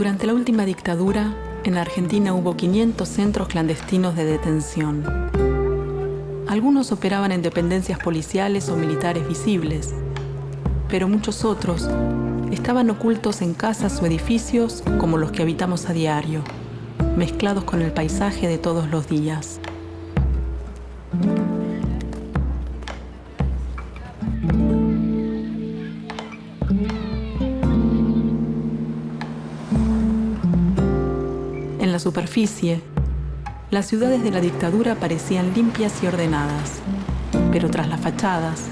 Durante la última dictadura, en la Argentina hubo 500 centros clandestinos de detención. Algunos operaban en dependencias policiales o militares visibles, pero muchos otros estaban ocultos en casas o edificios como los que habitamos a diario, mezclados con el paisaje de todos los días. En la superficie, las ciudades de la dictadura parecían limpias y ordenadas, pero tras las fachadas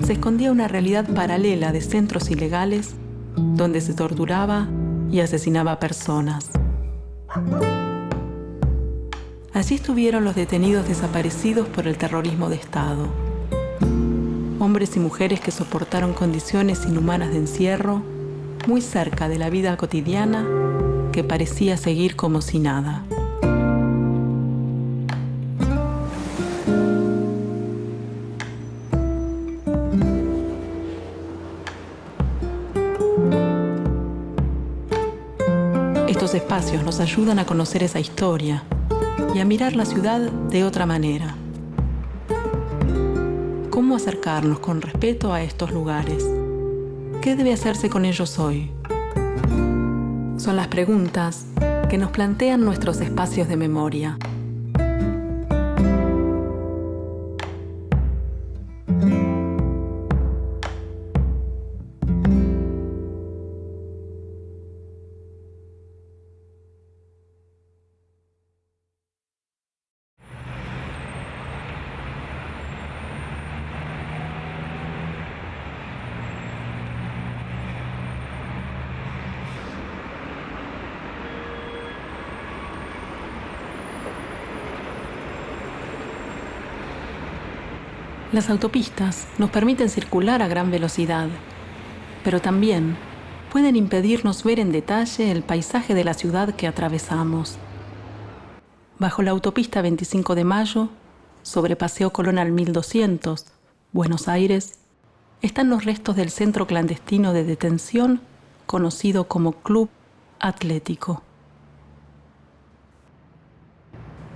se escondía una realidad paralela de centros ilegales donde se torturaba y asesinaba personas. Allí estuvieron los detenidos desaparecidos por el terrorismo de Estado. Hombres y mujeres que soportaron condiciones inhumanas de encierro, muy cerca de la vida cotidiana que parecía seguir como si nada. Estos espacios nos ayudan a conocer esa historia y a mirar la ciudad de otra manera. ¿Cómo acercarnos con respeto a estos lugares? ¿Qué debe hacerse con ellos hoy? Son las preguntas que nos plantean nuestros espacios de memoria. Las autopistas nos permiten circular a gran velocidad, pero también pueden impedirnos ver en detalle el paisaje de la ciudad que atravesamos. Bajo la autopista 25 de Mayo, sobre Paseo Colón al 1200, Buenos Aires, están los restos del centro clandestino de detención conocido como Club Atlético.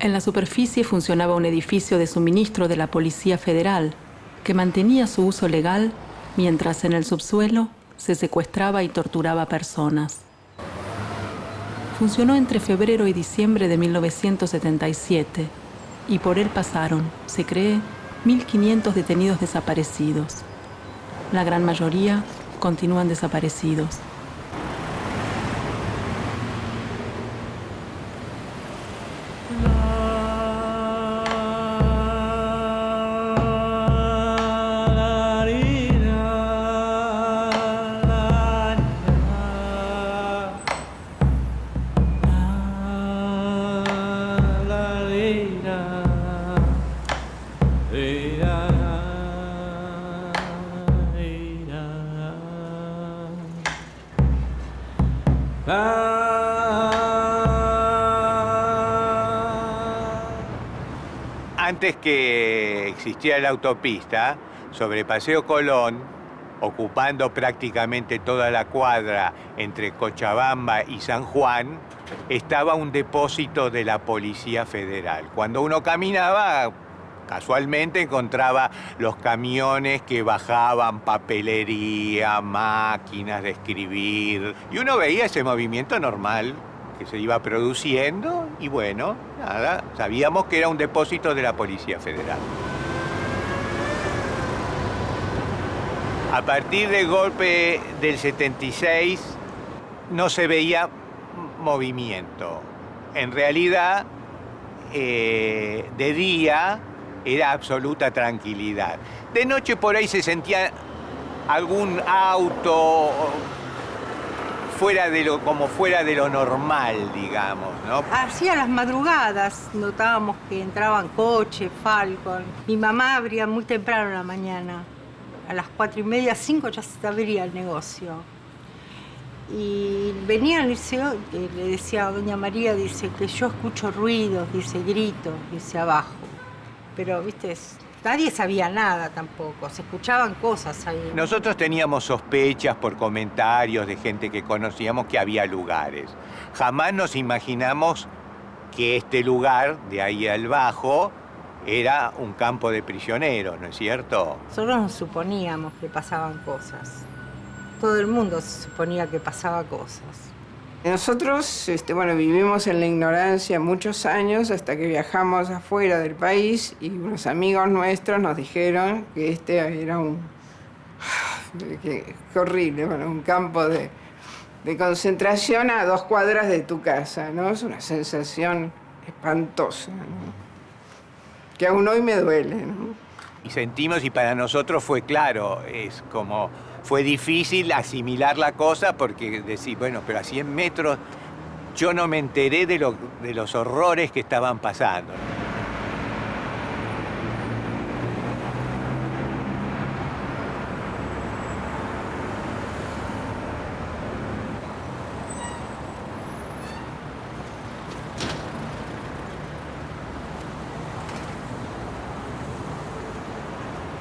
En la superficie funcionaba un edificio de suministro de la Policía Federal que mantenía su uso legal mientras en el subsuelo se secuestraba y torturaba personas. Funcionó entre febrero y diciembre de 1977 y por él pasaron, se cree, 1.500 detenidos desaparecidos. La gran mayoría continúan desaparecidos. Antes que existiera la autopista, sobre Paseo Colón, ocupando prácticamente toda la cuadra entre Cochabamba y San Juan, estaba un depósito de la Policía Federal. Cuando uno caminaba, casualmente encontraba los camiones que bajaban papelería, máquinas de escribir, y uno veía ese movimiento normal que se iba produciendo y bueno, nada, sabíamos que era un depósito de la Policía Federal. A partir del golpe del 76 no se veía movimiento. En realidad, de día era absoluta tranquilidad. De noche por ahí se sentía algún auto fuera de lo normal, digamos, ¿no? Hacia las madrugadas notábamos que entraban coches, Falcon. Mi mamá abría muy temprano en la mañana. A las 4:30, 5 ya se abría el negocio. Y venía al liceo, le decía a doña María, dice que yo escucho ruidos, dice gritos, dice abajo. Pero, viste, Nadie sabía nada tampoco, se escuchaban cosas ahí. Nosotros teníamos sospechas por comentarios de gente que conocíamos que había lugares. Jamás nos imaginamos que este lugar, de ahí al bajo, era un campo de prisioneros, ¿no es cierto? Nosotros nos suponíamos que pasaban cosas. Todo el mundo se suponía que pasaba cosas. Nosotros, vivimos en la ignorancia muchos años hasta que viajamos afuera del país y unos amigos nuestros nos dijeron que este era qué horrible, un campo de concentración a 2 cuadras de tu casa, ¿no? Es una sensación espantosa, ¿no? Que aún hoy me duele, ¿no? Y sentimos, y para nosotros fue claro, fue difícil asimilar la cosa porque decir, bueno, pero a 100 metros yo no me enteré de los horrores que estaban pasando.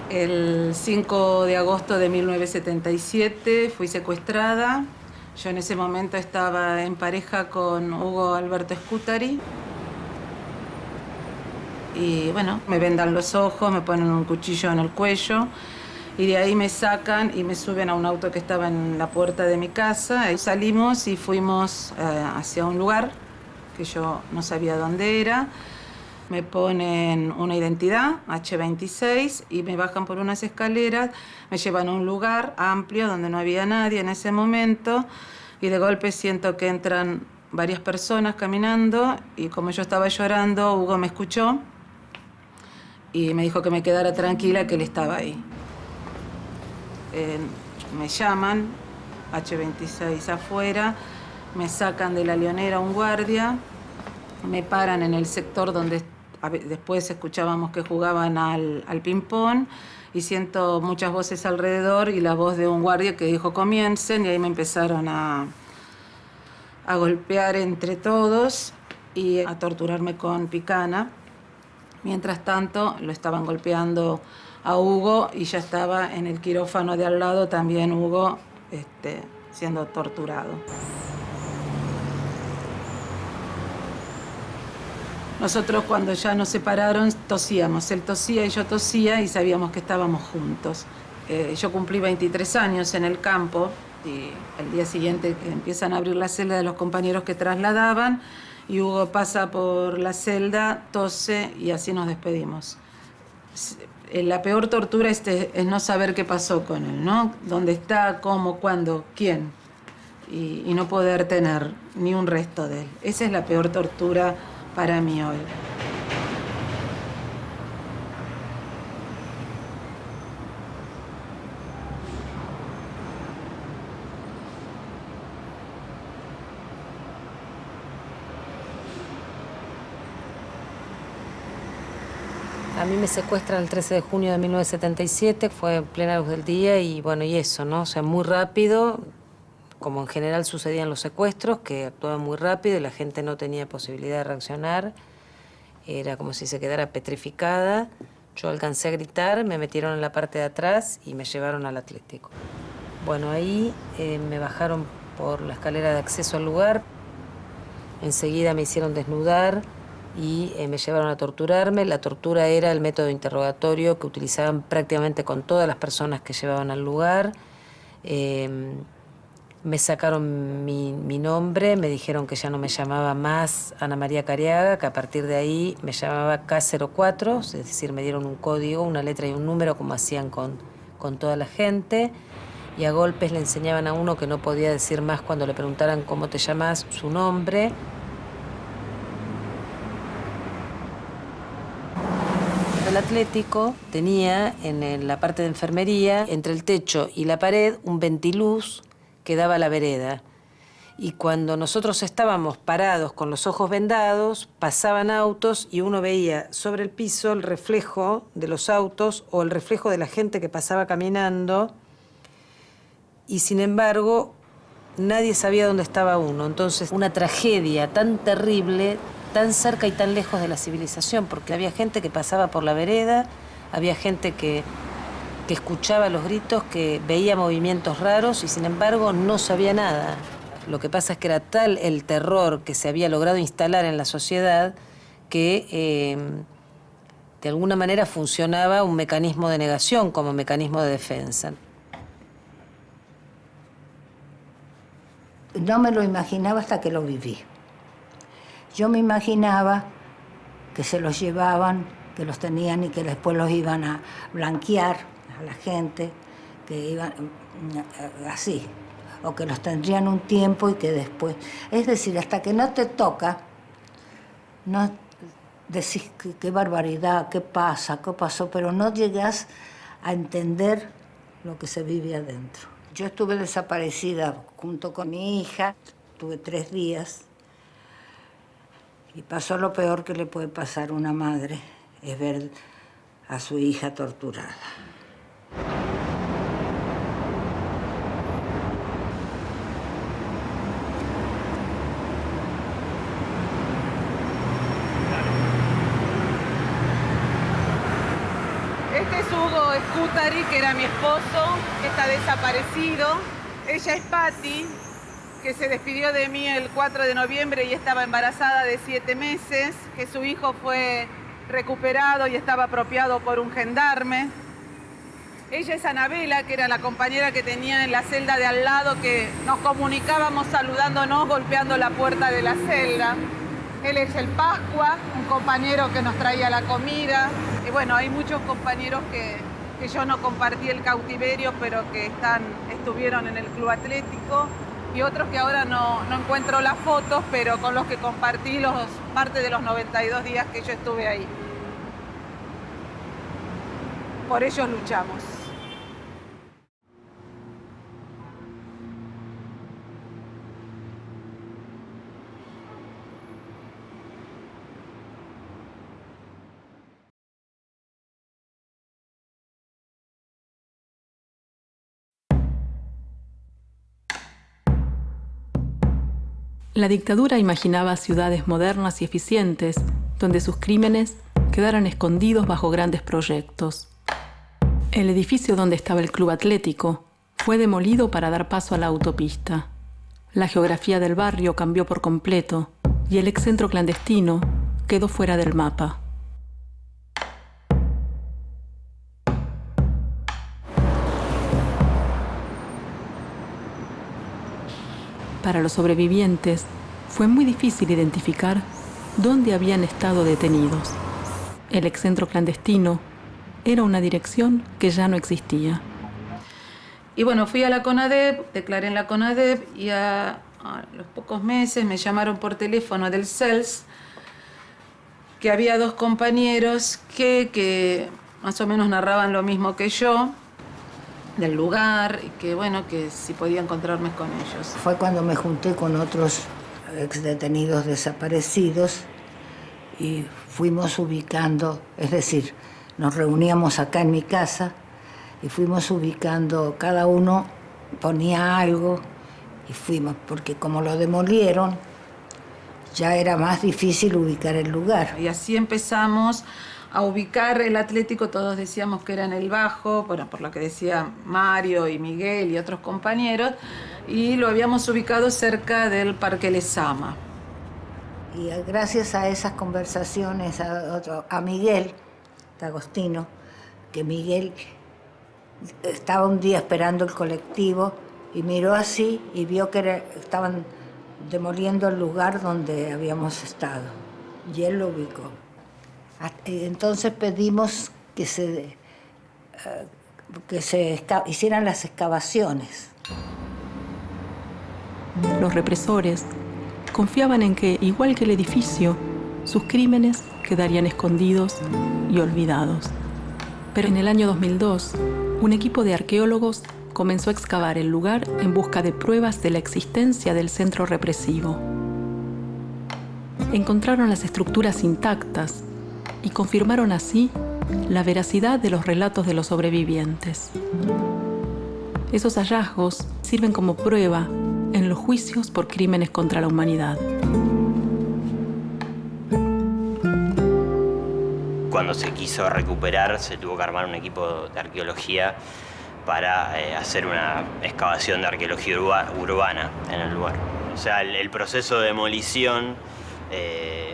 El 5 de agosto de 1977 fui secuestrada. Yo en ese momento estaba en pareja con Hugo Alberto Scutari. Y bueno, me vendan los ojos, me ponen un cuchillo en el cuello y de ahí me sacan y me suben a un auto que estaba en la puerta de mi casa. Ahí salimos y fuimos hacia un lugar que yo no sabía dónde era. Me ponen una identidad, H26, y me bajan por unas escaleras, me llevan a un lugar amplio donde no había nadie en ese momento y de golpe siento que entran varias personas caminando y como yo estaba llorando, Hugo me escuchó y me dijo que me quedara tranquila, que él estaba ahí. Me llaman, H26 afuera, me sacan de la Leonera un guardia, me paran en el sector donde después escuchábamos que jugaban al ping-pong y siento muchas voces alrededor y la voz de un guardia que dijo comiencen y ahí me empezaron a golpear entre todos y a torturarme con picana. Mientras tanto lo estaban golpeando a Hugo y ya estaba en el quirófano de al lado también Hugo siendo torturado. Nosotros cuando ya nos separaron tosíamos, él tosía y yo tosía y sabíamos que estábamos juntos. Yo cumplí 23 años en el campo y el día siguiente que empiezan a abrir la celda de los compañeros que trasladaban y Hugo pasa por la celda, tose y así nos despedimos. La peor tortura es no saber qué pasó con él, ¿no? ¿Dónde está? ¿Cómo? ¿Cuándo? ¿Quién? Y no poder tener ni un resto de él. Esa es la peor tortura para mí hoy. A mí me secuestran el 13 de junio de 1977, fue en plena luz del día y bueno, y eso, ¿no? O sea, muy rápido, como en general sucedían los secuestros, que actuaban muy rápido y la gente no tenía posibilidad de reaccionar. Era como si se quedara petrificada. Yo alcancé a gritar, me metieron en la parte de atrás y me llevaron al Atlético. Bueno, ahí me bajaron por la escalera de acceso al lugar. Enseguida me hicieron desnudar y me llevaron a torturarme. La tortura era el método de interrogatorio que utilizaban prácticamente con todas las personas que llevaban al lugar. Me sacaron mi nombre, me dijeron que ya no me llamaba más Ana María Cariaga, que a partir de ahí me llamaba K04, es decir, me dieron un código, una letra y un número, como hacían con toda la gente, y a golpes le enseñaban a uno que no podía decir más cuando le preguntaran cómo te llamas, su nombre. El Atlético tenía en la parte de enfermería, entre el techo y la pared, un ventiluz que daba a la vereda. Y cuando nosotros estábamos parados con los ojos vendados, pasaban autos y uno veía sobre el piso el reflejo de los autos o el reflejo de la gente que pasaba caminando. Y sin embargo, nadie sabía dónde estaba uno. Entonces, una tragedia tan terrible, tan cerca y tan lejos de la civilización, porque había gente que pasaba por la vereda, Había gente que escuchaba los gritos, que veía movimientos raros y sin embargo no sabía nada. Lo que pasa es que era tal el terror que se había logrado instalar en la sociedad que de alguna manera funcionaba un mecanismo de negación como mecanismo de defensa. No me lo imaginaba hasta que lo viví. Yo me imaginaba que se los llevaban, que los tenían y que después los iban a blanquear a la gente, que iban así, o que los tendrían un tiempo y que después... Es decir, hasta que no te toca, no decís qué barbaridad, qué pasa, qué pasó, pero no llegás a entender lo que se vive adentro. Yo estuve desaparecida junto con mi hija, tuve 3 días y pasó lo peor que le puede pasar a una madre, es ver a su hija torturada. Este es Hugo Scutari, que era mi esposo, que está desaparecido. Ella es Patti, que se despidió de mí el 4 de noviembre y estaba embarazada de 7 meses, que su hijo fue recuperado y estaba apropiado por un gendarme. Ella es Anabela, que era la compañera que tenía en la celda de al lado, que nos comunicábamos saludándonos, golpeando la puerta de la celda. Él es el Pascua, un compañero que nos traía la comida. Y bueno, hay muchos compañeros que yo no compartí el cautiverio, pero que estuvieron en el Club Atlético. Y otros que ahora no encuentro las fotos, pero con los que compartí parte de los 92 días que yo estuve ahí. Por ellos luchamos. La dictadura imaginaba ciudades modernas y eficientes, donde sus crímenes quedaran escondidos bajo grandes proyectos. El edificio donde estaba el Club Atlético fue demolido para dar paso a la autopista. La geografía del barrio cambió por completo y el excentro clandestino quedó fuera del mapa. Para los sobrevivientes, fue muy difícil identificar dónde habían estado detenidos. El excentro clandestino era una dirección que ya no existía. Y bueno, fui a la CONADEP, declaré en la CONADEP y a los pocos meses me llamaron por teléfono del CELS que había 2 compañeros que más o menos narraban lo mismo que yo, del lugar, y que bueno, que si podía encontrarme con ellos. Fue cuando me junté con otros exdetenidos desaparecidos y fuimos ubicando, es decir, nos reuníamos acá en mi casa y fuimos ubicando, cada uno ponía algo y fuimos, porque como lo demolieron, ya era más difícil ubicar el lugar. Y así empezamos a ubicar el Atlético. Todos decíamos que era en el Bajo, bueno, por lo que decía Mario y Miguel y otros compañeros, y lo habíamos ubicado cerca del Parque Lezama. Y gracias a esas conversaciones, a Miguel D'Agostino, que Miguel estaba un día esperando el colectivo y miró así y vio que estaban demoliendo el lugar donde habíamos estado, y él lo ubicó. Entonces pedimos que se hicieran las excavaciones. Los represores confiaban en que, igual que el edificio, sus crímenes quedarían escondidos y olvidados. Pero en el año 2002, un equipo de arqueólogos comenzó a excavar el lugar en busca de pruebas de la existencia del centro represivo. Encontraron las estructuras intactas y confirmaron así la veracidad de los relatos de los sobrevivientes. Esos hallazgos sirven como prueba en los juicios por crímenes contra la humanidad. Cuando cuando se quiso recuperar se tuvo que armar un equipo de arqueología para hacer una excavación de arqueología urbana en el lugar. O sea, el proceso de demolición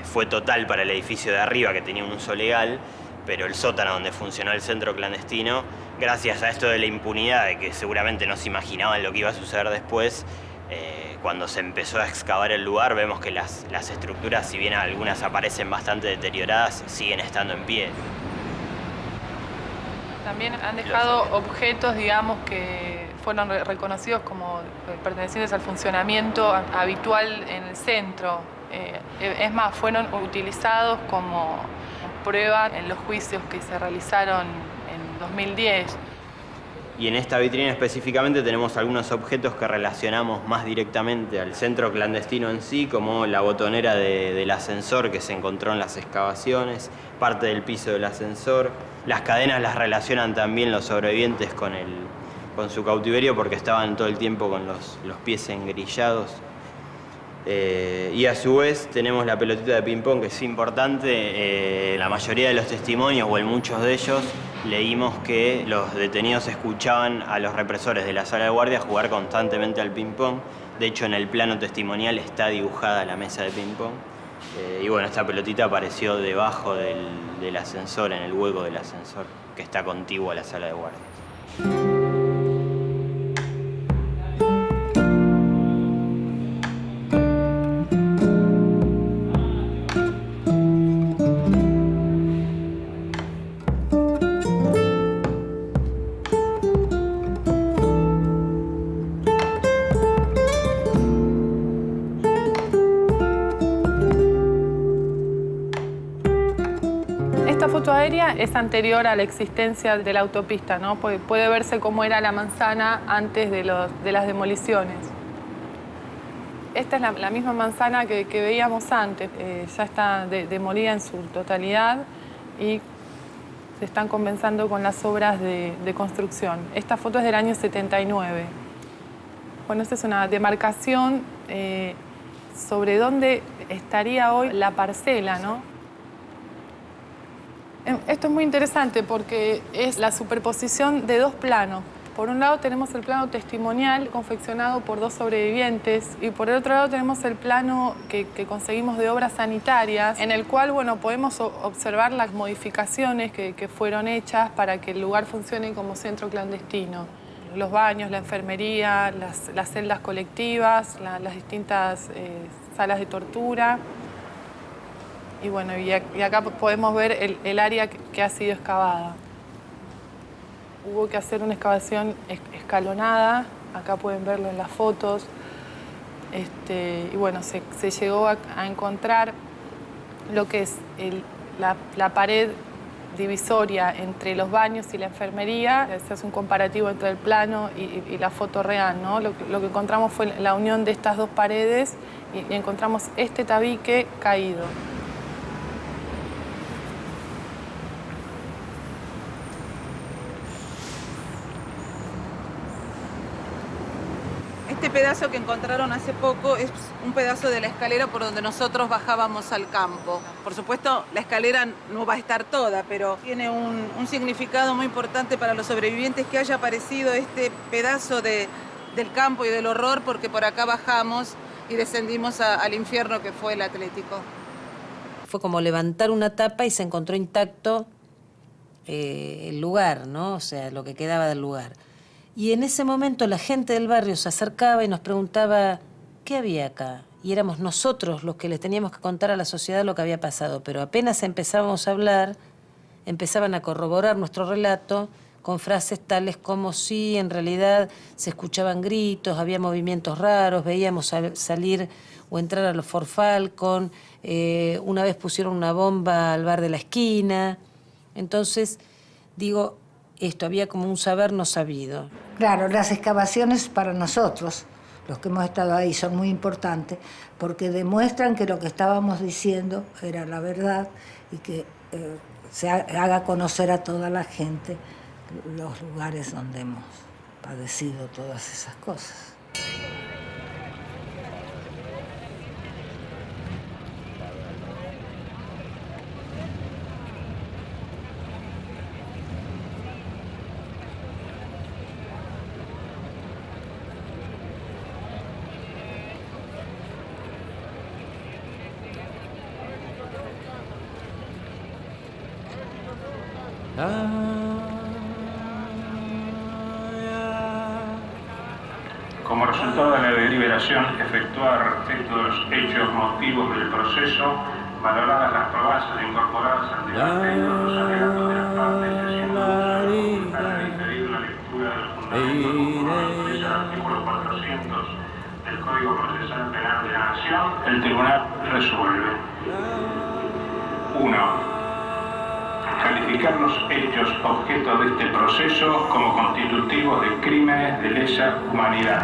fue total para el edificio de arriba, que tenía un uso legal, pero el sótano donde funcionó el centro clandestino, gracias a esto de la impunidad, de que seguramente no se imaginaban lo que iba a suceder después, cuando se empezó a excavar el lugar, vemos que las estructuras, si bien algunas aparecen bastante deterioradas, siguen estando en pie. También han dejado objetos, digamos, que fueron reconocidos como pertenecientes al funcionamiento habitual en el centro. Es más, fueron utilizados como prueba en los juicios que se realizaron en 2010. Y en esta vitrina específicamente tenemos algunos objetos que relacionamos más directamente al centro clandestino en sí, como la botonera del ascensor que se encontró en las excavaciones, parte del piso del ascensor. Las cadenas las relacionan también los sobrevivientes con su cautiverio porque estaban todo el tiempo con los pies engrillados. Y a su vez tenemos la pelotita de ping-pong, que es importante. La mayoría de los testimonios, o en muchos de ellos, leímos que los detenidos escuchaban a los represores de la sala de guardia jugar constantemente al ping-pong. De hecho, en el plano testimonial está dibujada la mesa de ping-pong. Y bueno, esta pelotita apareció debajo del ascensor, en el hueco del ascensor, que está contiguo a la sala de guardia. Es anterior a la existencia de la autopista, ¿no? Puede verse cómo era la manzana antes de las demoliciones. Esta es la misma manzana que veíamos antes. Ya está demolida en su totalidad y se están comenzando con las obras de construcción. Esta foto es del año 79. Bueno, esta es una demarcación sobre dónde estaría hoy la parcela, ¿no? Esto es muy interesante porque es la superposición de dos planos. Por un lado tenemos el plano testimonial confeccionado por dos sobrevivientes y por el otro lado tenemos el plano que conseguimos de obras sanitarias, en el cual, bueno, podemos observar las modificaciones que fueron hechas para que el lugar funcione como centro clandestino. Los baños, la enfermería, las celdas colectivas, las distintas salas de tortura. Y bueno, y acá podemos ver el área que ha sido excavada. Hubo que hacer una excavación escalonada, acá pueden verlo en las fotos. Y bueno, se llegó a encontrar lo que es la pared divisoria entre los baños y la enfermería. Se hace un comparativo entre el plano y la foto real, ¿no? Lo que encontramos fue la unión de estas dos paredes y encontramos este tabique caído. Este pedazo que encontraron hace poco es un pedazo de la escalera por donde nosotros bajábamos al campo. Por supuesto, la escalera no va a estar toda, pero tiene un significado muy importante para los sobrevivientes que haya aparecido este pedazo del campo y del horror, porque por acá bajamos y descendimos al infierno que fue el Atlético. Fue como levantar una tapa y se encontró intacto el lugar, ¿no? O sea, lo que quedaba del lugar. Y en ese momento la gente del barrio se acercaba y nos preguntaba ¿qué había acá? Y éramos nosotros los que les teníamos que contar a la sociedad lo que había pasado. Pero apenas empezábamos a hablar, empezaban a corroborar nuestro relato con frases tales como sí, en realidad se escuchaban gritos, había movimientos raros, veíamos salir o entrar a los Ford Falcon, una vez pusieron una bomba al bar de la esquina. Entonces, digo, esto había como un saber no sabido. Claro, las excavaciones para nosotros, los que hemos estado ahí, son muy importantes porque demuestran que lo que estábamos diciendo era la verdad y que se haga conocer a toda la gente los lugares donde hemos padecido todas esas cosas. resultado de la deliberación, efectuar estos hechos motivos del proceso, valoradas las probas incorporadas al debate de los alegatos de las partes, siendo para diferir la lectura de los fundamentos del artículo 400 del Código Procesal Penal de la Nación, el Tribunal resuelve. 1. Calificar los hechos objeto de este proceso como constitutivos de crímenes de lesa humanidad.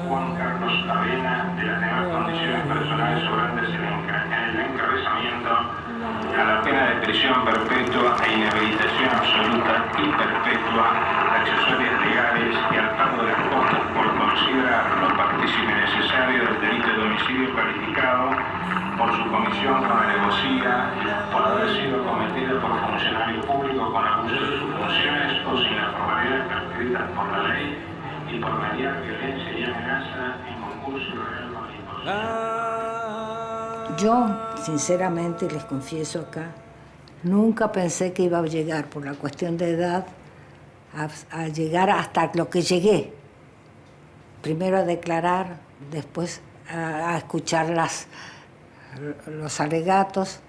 Juan Carlos Avena, de las demás condiciones personales sobrantes en el encabezamiento, a la pena de prisión perpetua e inhabilitación absoluta y perpetua, accesorias legales y al pago de las costas por considerarlo partícipe necesario del delito de homicidio calificado por su comisión con alevosía, por haber sido cometido por funcionario público con abuso de sus funciones o sin la formalidad prescritas por la ley y por mediar violencia y amenaza en concurso real con la imposición. Yo, sinceramente, les confieso acá, nunca pensé que iba a llegar, por la cuestión de edad, a llegar hasta lo que llegué. Primero a declarar, después a escuchar los alegatos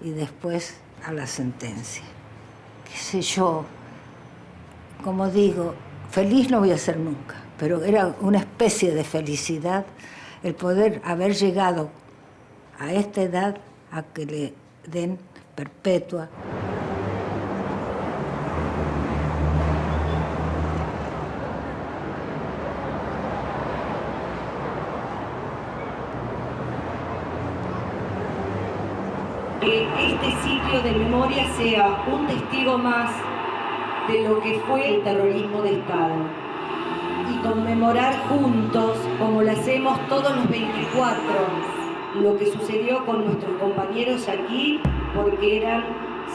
y después a la sentencia. Qué sé yo, como digo, feliz no voy a ser nunca, pero era una especie de felicidad el poder haber llegado a esta edad a que le den perpetua. Que este sitio de memoria sea un testigo más de lo que fue el terrorismo de Estado y conmemorar juntos, como lo hacemos todos los 24, lo que sucedió con nuestros compañeros aquí, porque eran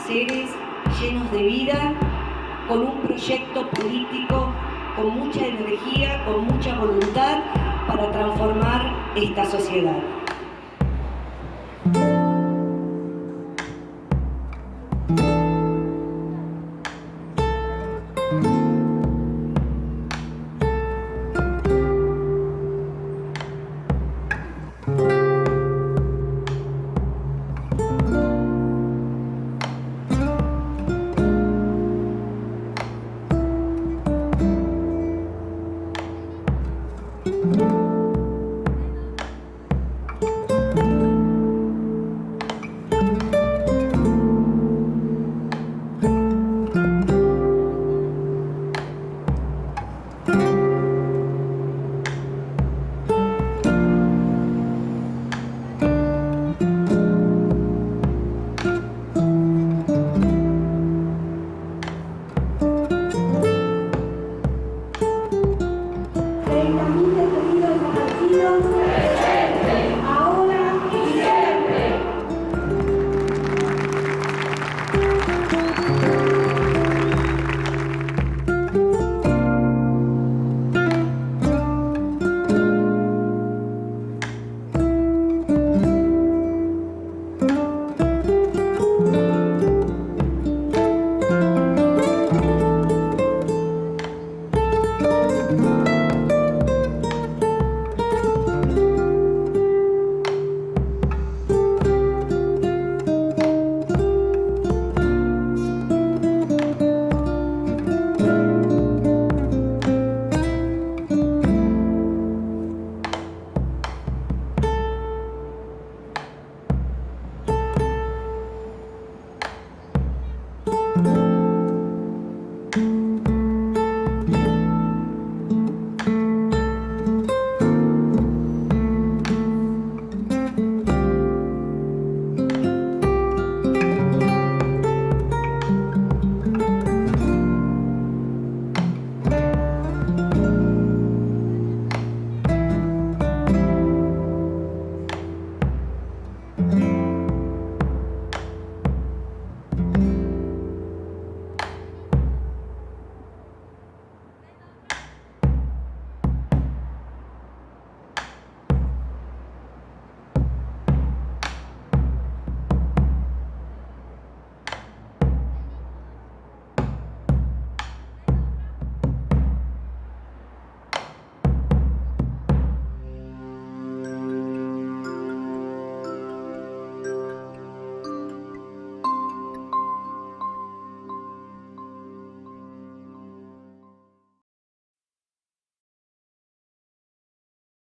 seres llenos de vida, con un proyecto político, con mucha energía, con mucha voluntad para transformar esta sociedad.